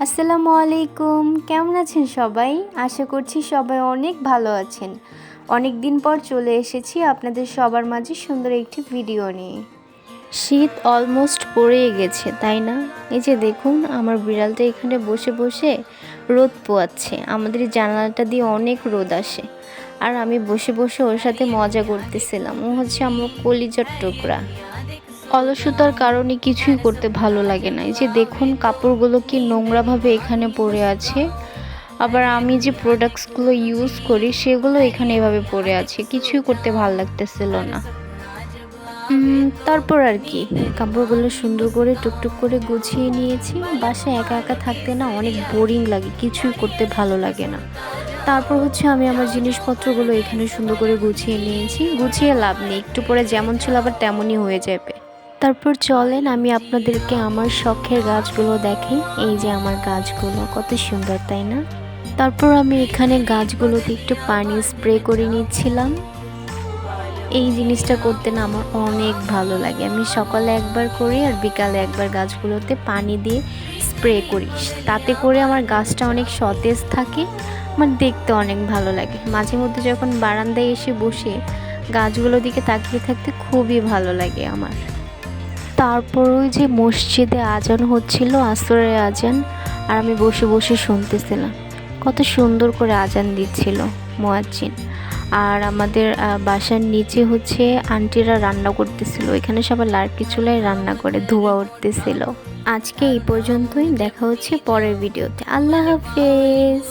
আসসালামু আলাইকুম, কেমন আছেন সবাই? আশা করছি সবাই অনেক ভালো আছেন। অনেক দিন পর চলে এসেছি আপনাদের সবার মাঝে সুন্দর একটি ভিডিও নিয়ে। শীত অলমোস্ট পড়ে গেছে, তাই না? এই যে দেখুন, আমার বিড়ালটা এখানে বসে বসে রোদ পোয়াচ্ছে। আমাদের জানালাটা দিয়ে অনেক রোদ আসে, আর আমি বসে বসে ওর সাথে মজা করতেছিলাম। ও হচ্ছে আমার কলিজার টুকরা। অলসতার কারণে কিছুই করতে ভালো লাগে না। এই যে দেখুন, কাপড়গুলো কি নোংরাভাবে এখানে পড়ে আছে, আবার আমি যে প্রোডাক্টসগুলো ইউজ করি সেগুলো এখানে এভাবে পড়ে আছে। কিছুই করতে ভালো লাগতেছিল না। তারপর আর কি, কাপড়গুলো সুন্দর করে টুকটুক করে গুছিয়ে নিয়েছি। বাসায় একা একা থাকতে না অনেক বোরিং লাগে, কিছুই করতে ভালো লাগে না। তারপর হচ্ছে আমি আমার জিনিসপত্রগুলো এখানে সুন্দর করে গুছিয়ে নিয়েছি। গুছিয়ে লাভ নেই, একটু পরে যেমন ছিল আবার তেমনই হয়ে যাবে। তারপর চলেন আমি আপনাদেরকে আমার শখের গাছগুলো দেখাই। এই যে আমার গাছগুলো কত সুন্দর, তাই না? তারপর আমি এখানে গাছগুলোতে একটু পানি স্প্রে করে নিচ্ছিলাম। এই জিনিসটা করতে না আমার অনেক ভালো লাগে। আমি সকালে একবার করি আর বিকালে একবার গাছগুলোতে পানি দিয়ে স্প্রে করি। তাতে করে আমার গাছটা অনেক সতেজ থাকে, আমার দেখতে অনেক ভালো লাগে। মাঝে মধ্যে যখন বারান্দায় এসে বসে গাছগুলোর দিকে তাকিয়ে থাকতে খুবই ভালো লাগে আমার। তারপর ওই যে মসজিদে আজান হচ্ছিল, আসরের আজান, আর আমি বসে বসে শুনতেছিলাম। কত সুন্দর করে আজান দিচ্ছিল মুয়াজ্জিন। আর আমাদের বাসার নিচে হচ্ছে আন্টিরা রান্না করতেছিল। এখানে সবাই লার্কি চুলায় রান্না করে, ধোঁয়া উঠতেছিল। আজকে এই পর্যন্তই, দেখা হচ্ছে পরের ভিডিওতে। আল্লাহ হাফেজ।